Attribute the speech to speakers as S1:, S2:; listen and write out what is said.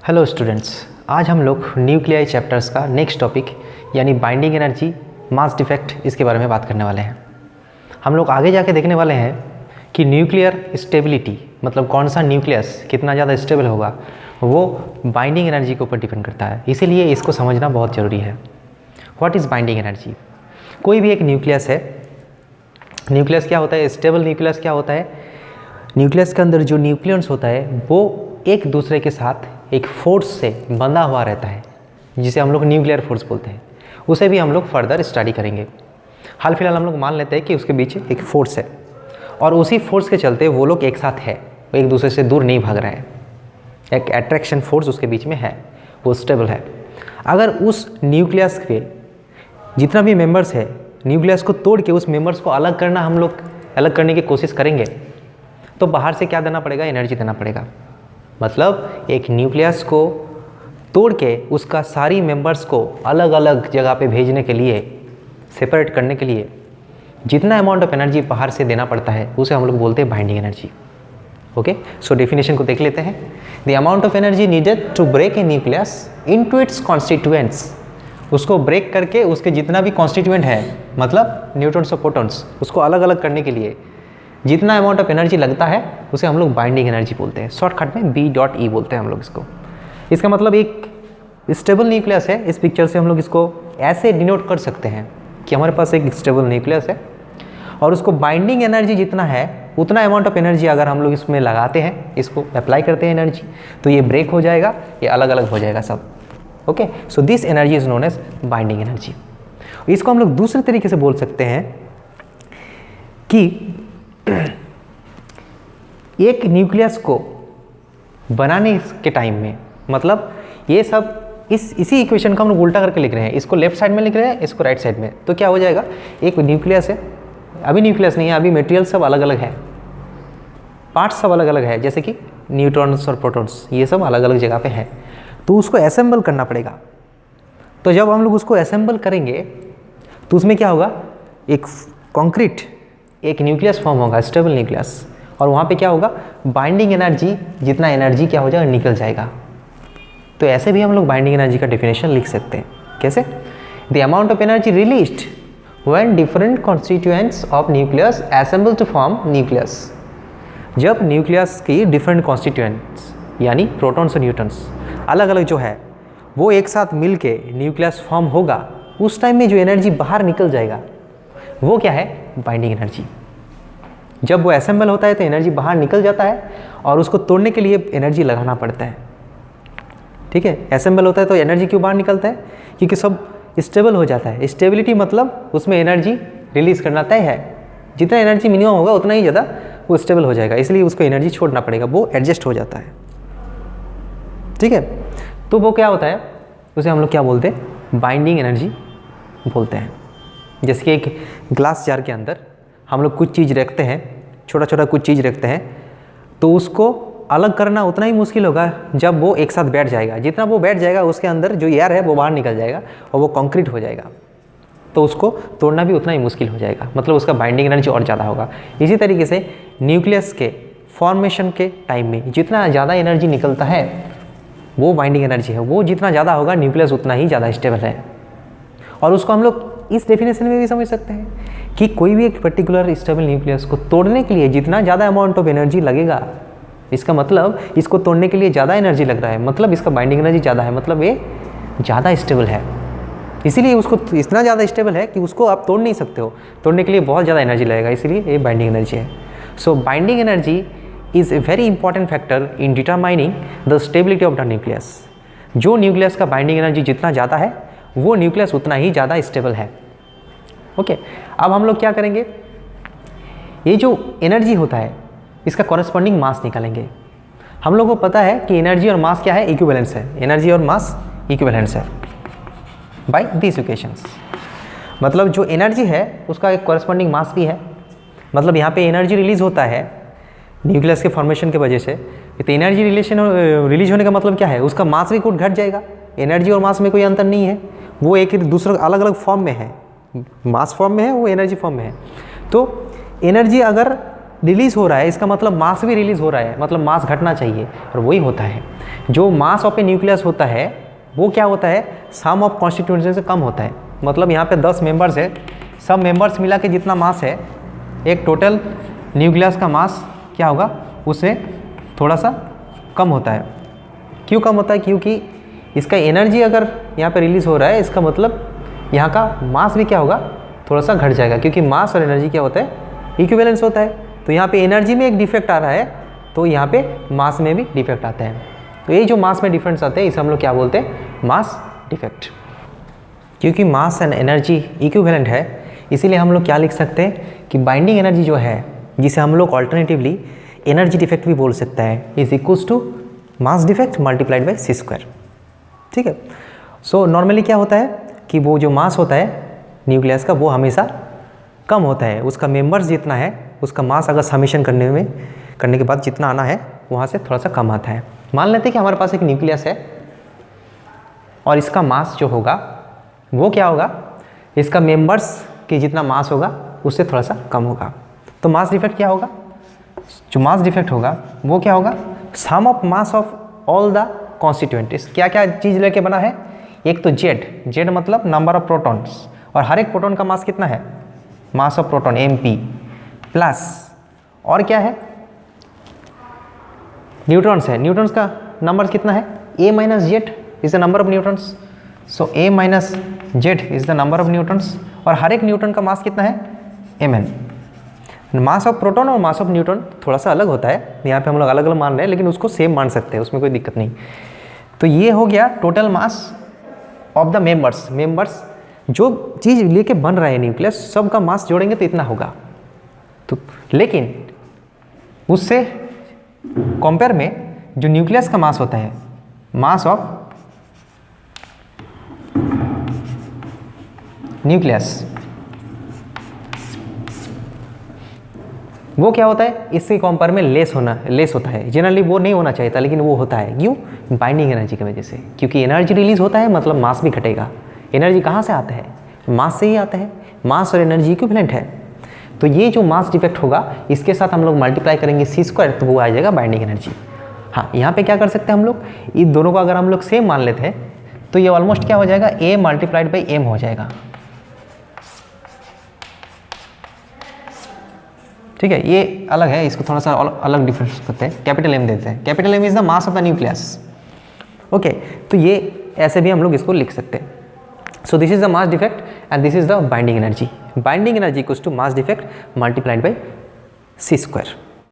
S1: Hello students, आज हम लोग न्यूक्लियाई चैप्टर्स का नेक्स्ट टॉपिक यानी बाइंडिंग एनर्जी, मास डिफेक्ट, इसके बारे में बात करने वाले हैं। हम लोग आगे जाके देखने वाले हैं कि न्यूक्लियर स्टेबिलिटी मतलब कौन सा न्यूक्लियस कितना ज़्यादा स्टेबल होगा वो बाइंडिंग एनर्जी के ऊपर डिपेंड करता है। इसीलिए इसको समझना बहुत ज़रूरी है। What is binding energy? कोई भी एक न्यूक्लियस है, न्यूक्लियस क्या होता है? स्टेबल न्यूक्लियस क्या होता है? न्यूक्लियस के अंदर जो न्यूक्लियस होता है वो एक दूसरे के साथ एक फोर्स से बंधा हुआ रहता है, जिसे हम लोग न्यूक्लियर फोर्स बोलते हैं। उसे भी हम लोग फर्दर स्टडी करेंगे। हाल फिलहाल हम लोग मान लेते हैं कि उसके बीच एक फोर्स है और उसी फोर्स के चलते वो लोग एक साथ है, वो एक दूसरे से दूर नहीं भाग रहे हैं। एक अट्रैक्शन फोर्स उसके बीच में है, वो स्टेबल है। अगर उस न्यूक्लियस के जितना भी मेंबर्स है, न्यूक्लियस को तोड़ के उस मेंबर्स को अलग करना, हम लोग अलग करने की कोशिश करेंगे तो बाहर से क्या देना पड़ेगा? एनर्जी देना पड़ेगा। मतलब एक न्यूक्लियस को तोड़ के उसका सारी मेंबर्स को अलग अलग जगह पे भेजने के लिए, सेपरेट करने के लिए जितना अमाउंट ऑफ एनर्जी बाहर से देना पड़ता है उसे हम लोग बोलते हैं binding energy. Okay, so definition को देख लेते हैं। The amount of energy needed to break a nucleus into its constituents, उसको ब्रेक करके उसके जितना भी कॉन्स्टिट्यूएंट है, मतलब न्यूट्रॉन्स और प्रोटॉन्स, उसको अलग अलग करने के लिए जितना अमाउंट ऑफ एनर्जी लगता है उसे हम लोग बाइंडिंग एनर्जी बोलते हैं। शॉर्टकट में B.E बोलते हैं हम लोग इसको। इसका मतलब एक स्टेबल न्यूक्लियस है। इस पिक्चर से हम लोग इसको ऐसे डिनोट कर सकते हैं कि हमारे पास एक स्टेबल न्यूक्लियस है और उसको बाइंडिंग एनर्जी जितना है उतना अमाउंट ऑफ एनर्जी अगर हम लोग इसमें लगाते हैं, इसको अप्लाई करते हैं एनर्जी, तो ये ब्रेक हो जाएगा, ये अलग अलग हो जाएगा सब। Okay, so this energy is known as binding energy. इसको हम लोग दूसरे तरीके से बोल सकते हैं कि एक न्यूक्लियस को बनाने के टाइम में, मतलब ये सब इसी इक्वेशन को हम लोग उल्टा करके लिख रहे हैं। इसको लेफ्ट साइड में लिख रहे हैं, इसको राइट साइड में, तो क्या हो जाएगा? एक न्यूक्लियस है, अभी न्यूक्लियस नहीं है, अभी मटेरियल सब अलग अलग है, पार्ट्स सब अलग अलग है, जैसे कि न्यूट्रॉन्स और प्रोटॉन्स, ये सब अलग अलग जगह पे है, तो उसको असेंबल करना पड़ेगा। तो जब हम लोग उसको असेंबल करेंगे तो उसमें क्या होगा? एक कॉन्क्रीट एक न्यूक्लियस फॉर्म होगा, स्टेबल न्यूक्लियस, और वहाँ पे क्या होगा? बाइंडिंग एनर्जी, जितना एनर्जी क्या हो जाएगा? निकल जाएगा। तो ऐसे भी हम लोग बाइंडिंग एनर्जी का डेफिनेशन लिख सकते हैं। कैसे? The amount of energy released when different constituents of nucleus assemble to form nucleus. जब न्यूक्लियस की डिफरेंट कॉन्स्टिट्यूएंट्स यानी प्रोटॉन्स और न्यूट्रॉन्स अलग अलग जो है वो एक साथ मिल के न्यूक्लियस फॉर्म होगा, उस टाइम में जो एनर्जी बाहर निकल जाएगा वो क्या है? Binding energy. जब वो असेंबल होता है तो एनर्जी बाहर निकल जाता है और उसको तोड़ने के लिए एनर्जी लगाना पड़ता है। ठीक है, असेंबल होता है तो एनर्जी क्यों बाहर निकलता है? क्योंकि सब स्टेबल हो जाता है। स्टेबिलिटी मतलब उसमें एनर्जी रिलीज करना तय है, जितना एनर्जी मिनिमम होगा उतना ही ज़्यादा वो स्टेबल हो जाएगा, इसलिए उसको एनर्जी छोड़ना पड़ेगा, वो एडजस्ट हो जाता है। ठीक है, तो वो क्या होता है? उसे हम लोग क्या बोलते हैं? बाइंडिंग एनर्जी बोलते हैं। जैसे कि एक ग्लास जार के अंदर हम लोग कुछ चीज़ रखते हैं, छोटा छोटा कुछ चीज़ रखते हैं, तो उसको अलग करना उतना ही मुश्किल होगा जब वो एक साथ बैठ जाएगा। जितना वो बैठ जाएगा उसके अंदर जो एयर है वो बाहर निकल जाएगा और वो कंक्रीट हो जाएगा, तो उसको तोड़ना भी उतना ही मुश्किल हो जाएगा, मतलब उसका बाइंडिंग एनर्जी और ज़्यादा होगा। इसी तरीके से न्यूक्लियस के फॉर्मेशन के टाइम में जितना ज़्यादा एनर्जी निकलता है वो बाइंडिंग एनर्जी है, वो जितना ज़्यादा होगा न्यूक्लियस उतना ही ज़्यादा स्टेबल है। और उसको हम लोग इस डेफिनेशन में भी समझ सकते हैं कि कोई भी एक पर्टिकुलर स्टेबल न्यूक्लियस को तोड़ने के लिए जितना ज़्यादा अमाउंट ऑफ एनर्जी लगेगा, इसका मतलब इसको तोड़ने के लिए ज़्यादा एनर्जी लग रहा है, मतलब इसका बाइंडिंग एनर्जी ज़्यादा है, मतलब ये ज़्यादा स्टेबल है। इसीलिए उसको इतना ज़्यादा स्टेबल है कि उसको आप तोड़ नहीं सकते हो, तोड़ने के लिए बहुत ज़्यादा एनर्जी लगेगा, इसलिए ये बाइंडिंग एनर्जी है। So binding energy is a very important factor in determining the stability of the nucleus. जो न्यूक्लियस का बाइंडिंग एनर्जी जितना ज़्यादा है वो न्यूक्लियस उतना ही ज़्यादा स्टेबल है। ओके, अब हम लोग क्या करेंगे? ये जो एनर्जी होता है इसका कॉरस्पॉन्डिंग मास निकालेंगे। हम लोगों को पता है कि एनर्जी और मास क्या है? इक्विवेलेंस है। एनर्जी और मास इक्विवेलेंस है बाय दिस इक्वेशंस। मतलब जो एनर्जी है उसका एक कॉरस्पॉन्डिंग मास भी है। मतलब यहाँ पे एनर्जी रिलीज होता है न्यूक्लियस के फॉर्मेशन की वजह से, तो एनर्जी रिलीज होने का मतलब क्या है? उसका मास भी कुछ घट जाएगा। एनर्जी और मास में कोई अंतर नहीं है, वो एक दूसरे अलग अलग फॉर्म में है, मास फॉर्म में है, वो एनर्जी फॉर्म में है। तो एनर्जी अगर रिलीज़ हो रहा है इसका मतलब मास भी रिलीज़ हो रहा है, मतलब मास घटना चाहिए, और वही होता है। जो मास ऑफ ए न्यूक्लियस होता है वो क्या होता है, सम ऑफ कॉन्स्टिट्यूएंट्स से कम होता है। मतलब यहाँ पे 10 मेंबर्स है, सब मेंबर्स मिला के जितना मास है एक टोटल न्यूक्लियस का मास क्या होगा, उससे थोड़ा सा कम होता है। क्यों कम होता है, क्योंकि इसका एनर्जी अगर यहाँ पे रिलीज़ हो रहा है इसका मतलब यहाँ का मास भी क्या होगा, थोड़ा सा घट जाएगा, क्योंकि मास और एनर्जी क्या होता है, इक्विवेलेंस होता है। तो यहाँ पे एनर्जी में एक डिफेक्ट आ रहा है तो यहाँ पे मास में भी डिफेक्ट आता है। तो ये जो मास में डिफरेंस आते हैं इसे हम लोग क्या बोलते हैं, मास डिफेक्ट। क्योंकि मास एंड एनर्जी इक्विवेलेंट है इसीलिए हम लोग क्या लिख सकते हैं कि बाइंडिंग एनर्जी जो है, जिसे हम लोग ऑल्टरनेटिवली एनर्जी डिफेक्ट भी बोल सकता है, is equals to mass defect multiplied by c square. ठीक है। सो नॉर्मली क्या होता है कि वो जो मास होता है न्यूक्लियस का वो हमेशा कम होता है, उसका मेंबर्स जितना है उसका मास अगर समेशन करने के बाद जितना आना है वहाँ से थोड़ा सा कम आता है। मान लेते हैं कि हमारे पास एक न्यूक्लियस है और इसका मास जो होगा वो क्या होगा, इसका मेंबर्स के जितना मास होगा उससे थोड़ा सा कम होगा। तो मास डिफेक्ट क्या होगा, जो मास डिफेक्ट होगा वो क्या होगा, sum of mass of all the constituents. क्या क्या चीज़ लेके बना है, एक तो जेड मतलब नंबर ऑफ प्रोटॉन्स, और हर एक प्रोटॉन का मास कितना है, mass of proton mp, plus और क्या है, न्यूट्रॉन्स है, न्यूट्रॉन्स का नंबर कितना है, a minus Z is the number of neutrons. So a minus Z is the number of neutrons, और हर एक न्यूट्रॉन का मास कितना है, mn। मास ऑफ प्रोटॉन और मास ऑफ न्यूट्रॉन थोड़ा सा अलग होता है, यहाँ पे हम लोग अलग अलग मान रहे हैं लेकिन उसको सेम मान सकते हैं, उसमें कोई दिक्कत नहीं। तो ये हो गया total mass of the members जो चीज़ लेके बन रहा है न्यूक्लियस, सब का मास जोड़ेंगे तो इतना होगा। तो लेकिन उससे कंपेयर में जो न्यूक्लियस का मास होता है, मास ऑफ न्यूक्लियस, वो क्या होता है, इससे कंपेयर में लेस होता है। जनरली वो नहीं होना चाहिए था लेकिन वो होता है। क्यों, बाइंडिंग एनर्जी की वजह से, क्योंकि एनर्जी रिलीज होता है मतलब मास भी घटेगा। एनर्जी कहाँ से आता है, मास से ही आता है, मास और एनर्जी इक्विवेलेंट है। तो ये जो मास डिफेक्ट होगा इसके साथ हम लोग मल्टीप्लाई करेंगे सी स्क्वायर, तो वो आ जाएगा बाइंडिंग एनर्जी। हाँ, यहाँ पे क्या कर सकते हैं हम लोग, इन दोनों को अगर हम लोग सेम मान लेते हैं तो ये ऑलमोस्ट क्या हो जाएगा, ए मल्टीप्लाइड बाई एम हो जाएगा। ठीक है, ये अलग है, इसको थोड़ा सा अलग डिफरेंस करते हैं, कैपिटल एम देते हैं। Capital M is the mass of the nucleus. Okay, तो ये ऐसे भी हम लोग इसको लिख सकते हैं। So this is the mass defect and this is the binding energy. Binding energy equals to mass defect multiplied by c square.